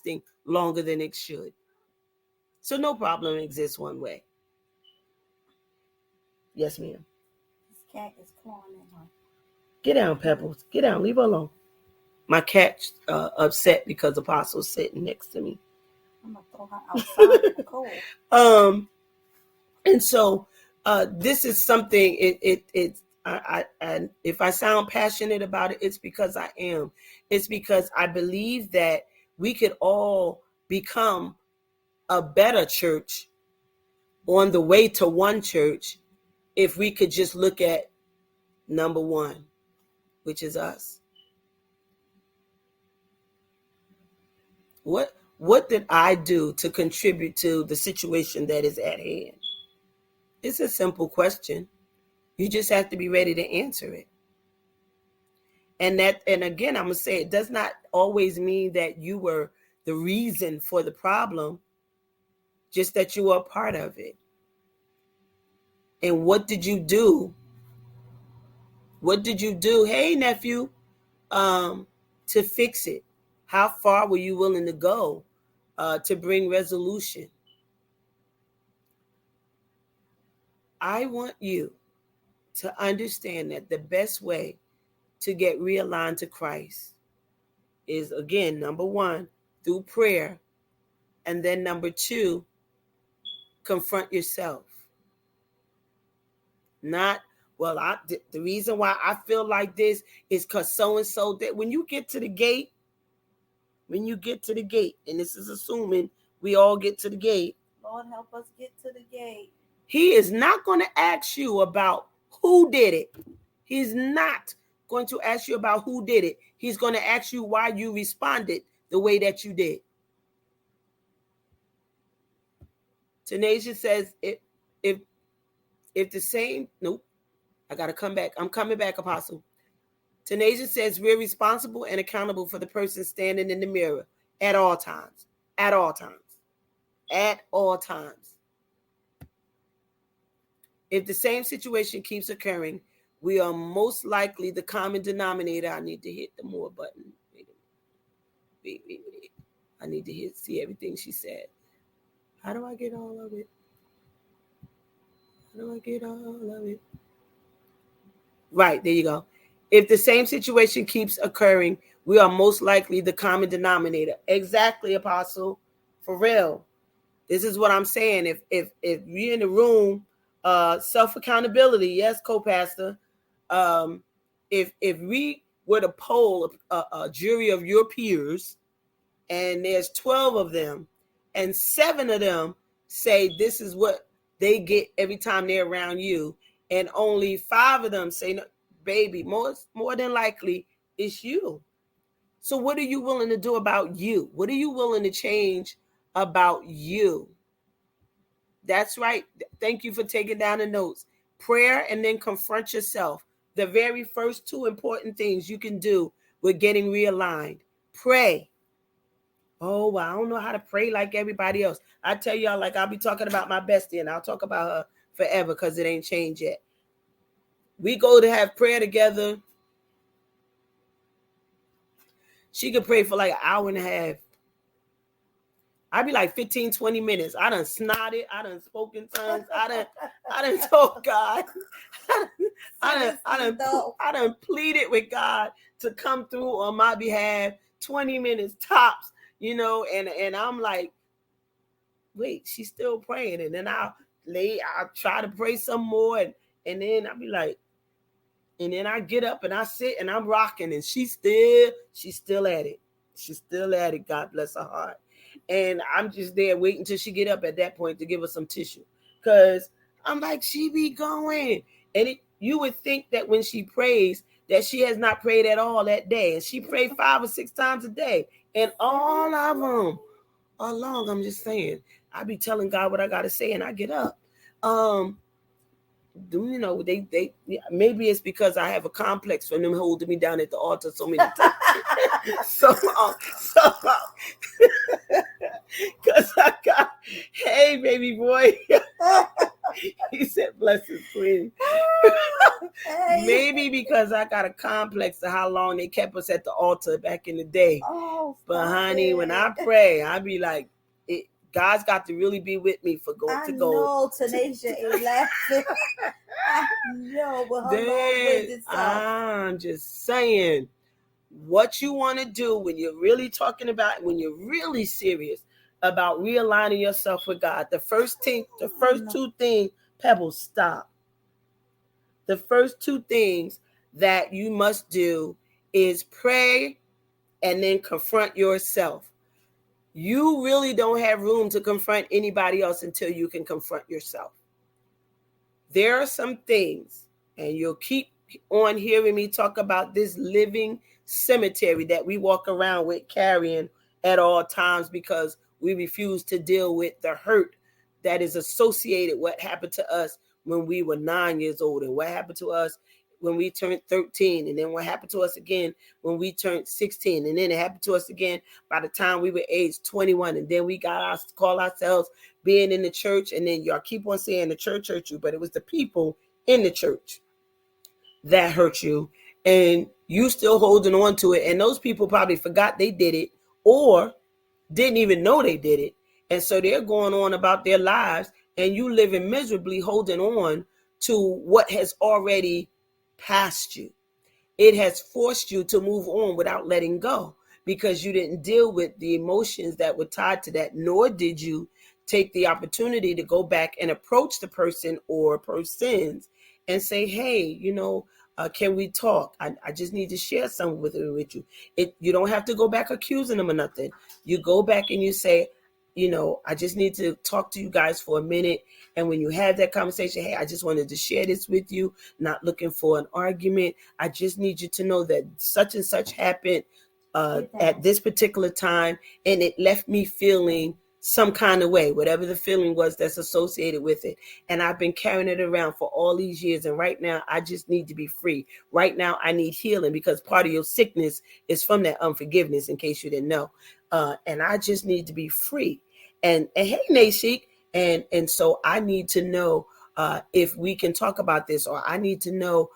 lasting longer than it should. So no problem exists one way. Yes, ma'am. This cat is clawing at her. Get down, Pebbles. Get down. Leave her alone. My cat's upset because Apostle's sitting next to me. I'm gonna throw her outside in the cold. And so this is something. And if I sound passionate about it, it's because I am. It's because I believe that we could all become a better church on the way to one church if we could just look at number one, which is us. What did I do to contribute to the situation that is at hand? It's a simple question. You just have to be ready to answer it. And again, I'm going to say it does not always mean that you were the reason for the problem, just that you were a part of it. And what did you do? What did you do? Hey, nephew, to fix it? How far were you willing to go to bring resolution? I want you to understand that the best way to get realigned to Christ is, again, number one, through prayer. And then number two, confront yourself. Not, well, the reason why I feel like this is because so-and-so that when you get to the gate, and this is assuming we all get to the gate. Lord, help us get to the gate. He is not going to ask you about who did it. He's not going to ask you about who did it. He's going to ask you why you responded the way that you did. Tanasia says, if the same, nope, I got to come back. I'm coming back, Apostle. Tanasia says we're responsible and accountable for the person standing in the mirror at all times. At all times. At all times. If the same situation keeps occurring, we are most likely the common denominator. I need to hit the more button. Wait. I need to see everything she said. How do I get all of it? Right, there you go. If the same situation keeps occurring, we are most likely the common denominator. Exactly, Apostle. For real. This is what I'm saying. If you're in the room, self-accountability, yes, co-pastor. If we were to poll a jury of your peers, and there's 12 of them, and 7 of them say this is what they get every time they're around you, and only 5 of them say, no, baby, more than likely it's you. So what are you willing to do about you? What are you willing to change about you? That's right. Thank you for taking down the notes. Prayer and then confront yourself. The very first 2 important things you can do with getting realigned. Pray. Oh, well, I don't know how to pray like everybody else. I tell y'all, like, I'll be talking about my bestie, and I'll talk about her forever because it ain't changed yet. We go to have prayer together. She could pray for like an hour and a half. I'd be like 15, 20 minutes. I done snotted. I done spoken tongues. I done told God. I done pleaded with God to come through on my behalf. 20 minutes tops, and I'm like, wait, she's still praying. And then I'll try to pray some more. And then I'll be like, and then I get up and I sit and I'm rocking, and she's still at it. She's still at it. God bless her heart. And I'm just there waiting till she get up at that point to give her some tissue. Because I'm like, she be going. And you would think that when she prays, that she has not prayed at all that day. And she prayed 5 or 6 times a day. And all of them are long. I'm just saying. I be telling God what I got to say and I get up. They maybe it's because I have a complex from them holding me down at the altar so many times. so because I got, hey baby boy, he said bless his queen. Maybe because I got a complex of how long they kept us at the altar back in the day. Oh, but honey, when I pray, I be like, God's got to really be with me for going to go. I know Tanisha is laughing. I know, but her long-winded self. I'm just saying, what you want to do when you're really talking about, when you're really serious about realigning yourself with God, the first two things, Pebbles, stop. The first two things that you must do is pray and then confront yourself. You really don't have room to confront anybody else until you can confront yourself. There are some things, and you'll keep on hearing me talk about this living cemetery that we walk around with carrying at all times because we refuse to deal with the hurt that is associated with what happened to us when we were 9 years old, and what happened to us when we turned 13, and then what happened to us again when we turned 16, and then it happened to us again by the time we were age 21, and then we got call ourselves being in the church, and then y'all keep on saying the church hurt you, but it was the people in the church that hurt you, and you still holding on to it, and those people probably forgot they did it or didn't even know they did it, and so they're going on about their lives, and you living miserably holding on to what has already past you. It has forced you to move on without letting go because you didn't deal with the emotions that were tied to that, nor did you take the opportunity to go back and approach the person or persons and say, hey, can we talk? I just need to share something with you. You don't have to go back accusing them or nothing. You go back and you say, I just need to talk to you guys for a minute. And when you have that conversation, hey, I just wanted to share this with you, not looking for an argument. I just need you to know that such and such happened at this particular time, and it left me feeling some kind of way, whatever the feeling was that's associated with it. And I've been carrying it around for all these years. And right now, I just need to be free. Right now, I need healing because part of your sickness is from that unforgiveness, in case you didn't know. And I just need to be free. And hey, Nashik, and so I need to know if we can talk about this, or I need to know.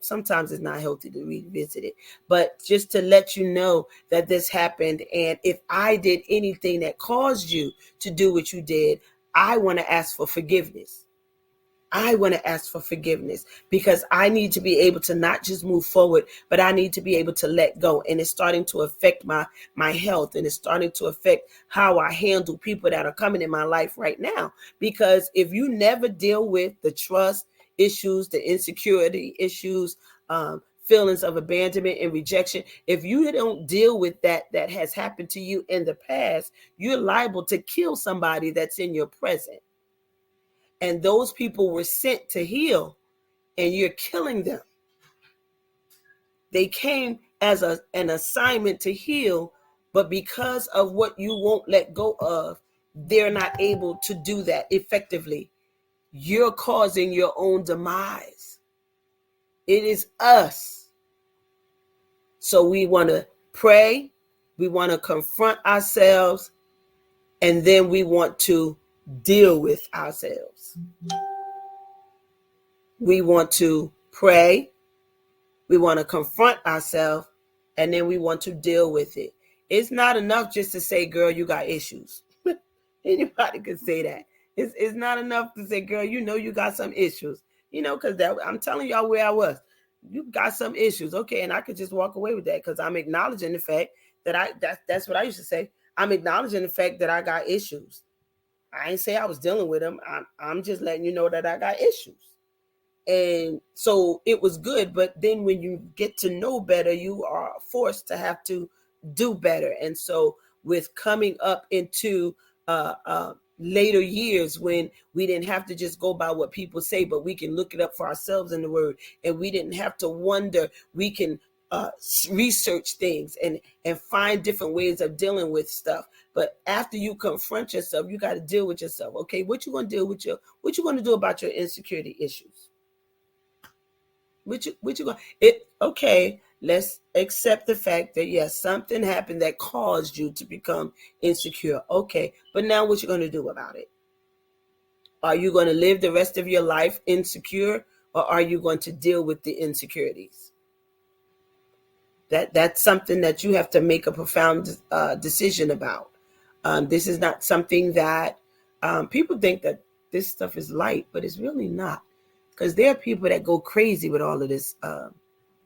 Sometimes it's not healthy to revisit it, but just to let you know that this happened. And if I did anything that caused you to do what you did, I want to ask for forgiveness. I want to ask for forgiveness because I need to be able to not just move forward, but I need to be able to let go. And it's starting to affect my health, and it's starting to affect how I handle people that are coming in my life right now. Because if you never deal with the trust issues, the insecurity issues, feelings of abandonment and rejection, if you don't deal with that has happened to you in the past, you're liable to kill somebody that's in your present. And those people were sent to heal, and you're killing them. They came as an assignment to heal, but because of what you won't let go of, they're not able to do that effectively. You're causing your own demise. It is us. So we want to pray, we want to confront ourselves, and then we want to deal with ourselves. We want to pray, we want to confront ourselves, and then we want to deal with it. It's not enough just to say, girl, you got issues. Anybody can say that. It's not enough to say, girl, you got some issues. Because I'm telling y'all where I was. You got some issues. Okay, and I could just walk away with that because I'm acknowledging the fact that that's what I used to say. I'm acknowledging the fact that I got issues. I ain't say I was dealing with them. I'm just letting you know that I got issues. And so it was good. But then when you get to know better, you are forced to have to do better. And so with coming up into later years when we didn't have to just go by what people say, but we can look it up for ourselves in the word. And we didn't have to wonder. We can research things and find different ways of dealing with stuff. But after you confront yourself, you got to deal with yourself. Okay, what you going to deal with what you going to do about your insecurity issues? Okay, let's accept the fact that yes, something happened that caused you to become insecure. Okay, but now what you going to do about it? Are you going to live the rest of your life insecure, or are you going to deal with the insecurities? That's something that you have to make a profound decision about. This is not something that people think that this stuff is light, but it's really not, because there are people that go crazy with all of this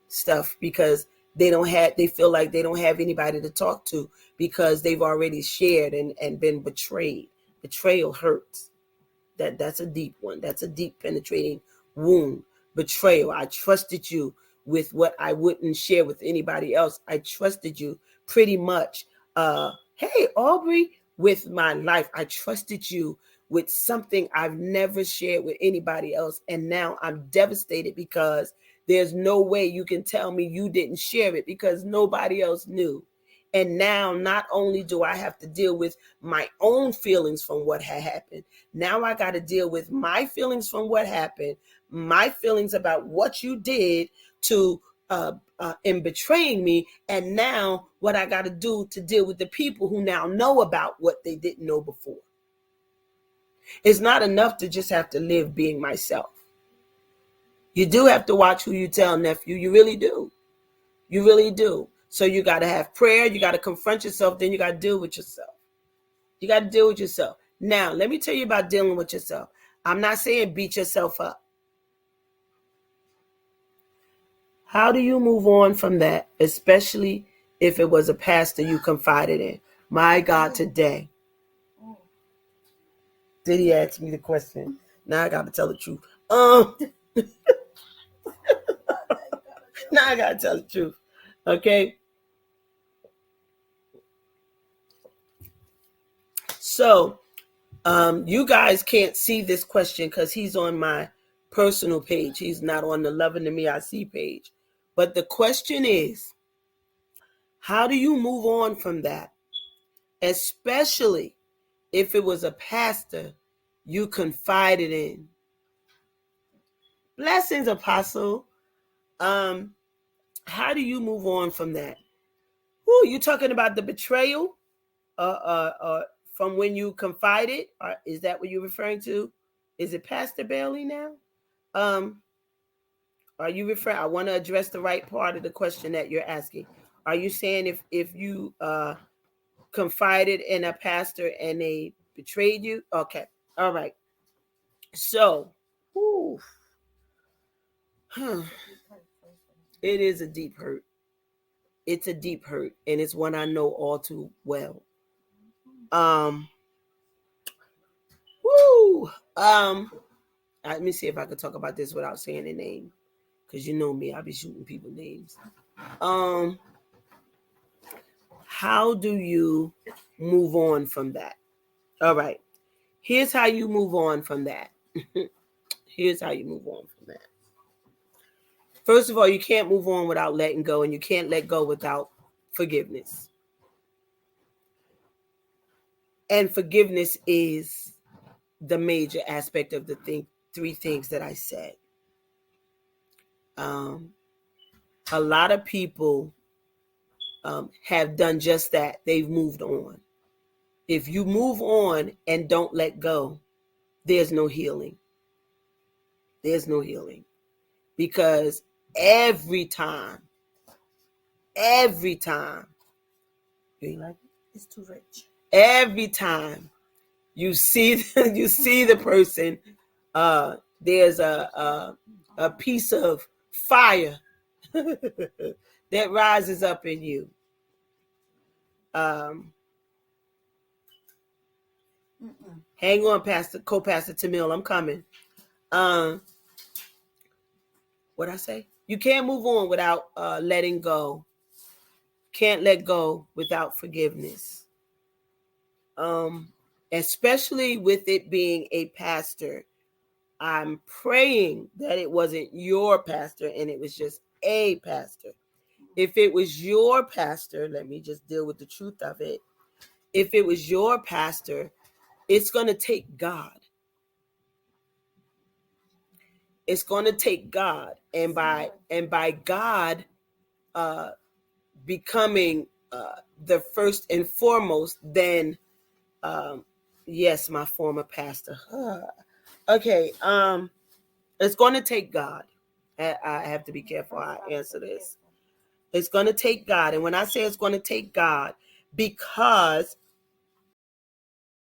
stuff because they feel like they don't have anybody to talk to because they've already shared and been betrayed. Betrayal hurts. That's a deep one. That's a deep penetrating wound. Betrayal. I trusted you with what I wouldn't share with anybody else. I trusted you pretty much. Hey, Aubrey, with my life. I trusted you with something I've never shared with anybody else. And now I'm devastated because there's no way you can tell me you didn't share it because nobody else knew. And now not only do I have to deal with my own feelings from what had happened, now I got to deal with my feelings from what happened, my feelings about what you did to in betraying me, and now what I got to do to deal with the people who now know about what they didn't know before. It's not enough to just have to live being myself. You do have to watch who you tell, nephew. You really do. You really do. So you got to have prayer. You got to confront yourself. Then you got to deal with yourself. You got to deal with yourself. Now, let me tell you about dealing with yourself. I'm not saying beat yourself up. How do you move on from that, especially if it was a pastor you confided in? My God, today. Did he ask me the question? Now I got to tell the truth. Now I got to tell the truth. Okay? So, you guys can't see this question because he's on my personal page. He's not on the Loving the Me I See page. But the question is, how do you move on from that? Especially if it was a pastor you confided in. Blessings, Apostle. How do you move on from that? Ooh, you talking about the betrayal? From when you confided? Or is that what you're referring to? Is it Pastor Bailey now? Are you referring? I want to address the right part of the question that you're asking. Are you saying if you confided in a pastor and they betrayed you? Okay, all right. So, it is a deep hurt. It's a deep hurt, and it's one I know all too well. Let me see if I can talk about this without saying the name, because you know me, I be shooting people names. How do you move on from that? All right. Here's how you move on from that. Here's how you move on from that. First of all, you can't move on without letting go, and you can't let go without forgiveness. And forgiveness is the major aspect of the three things that I said. A lot of people have done just that. They've moved on. If you move on and don't let go, there's no healing. There's no healing. Because every time, you like it? It's too rich. Every time you see the person, there's a piece of fire that rises up in you. Hang on, Co-Pastor Tamil, I'm coming. What I say? You can't move on without letting go. Can't let go without forgiveness. Especially with it being a pastor. I'm praying that it wasn't your pastor and it was just a pastor. If it was your pastor, let me just deal with the truth of it. If it was your pastor, it's going to take God. It's going to take God, and by God becoming the first and foremost, then yes, my former pastor. Okay. It's going to take God. I have to be careful how I answer this. It's going to take God. And when I say it's going to take God, because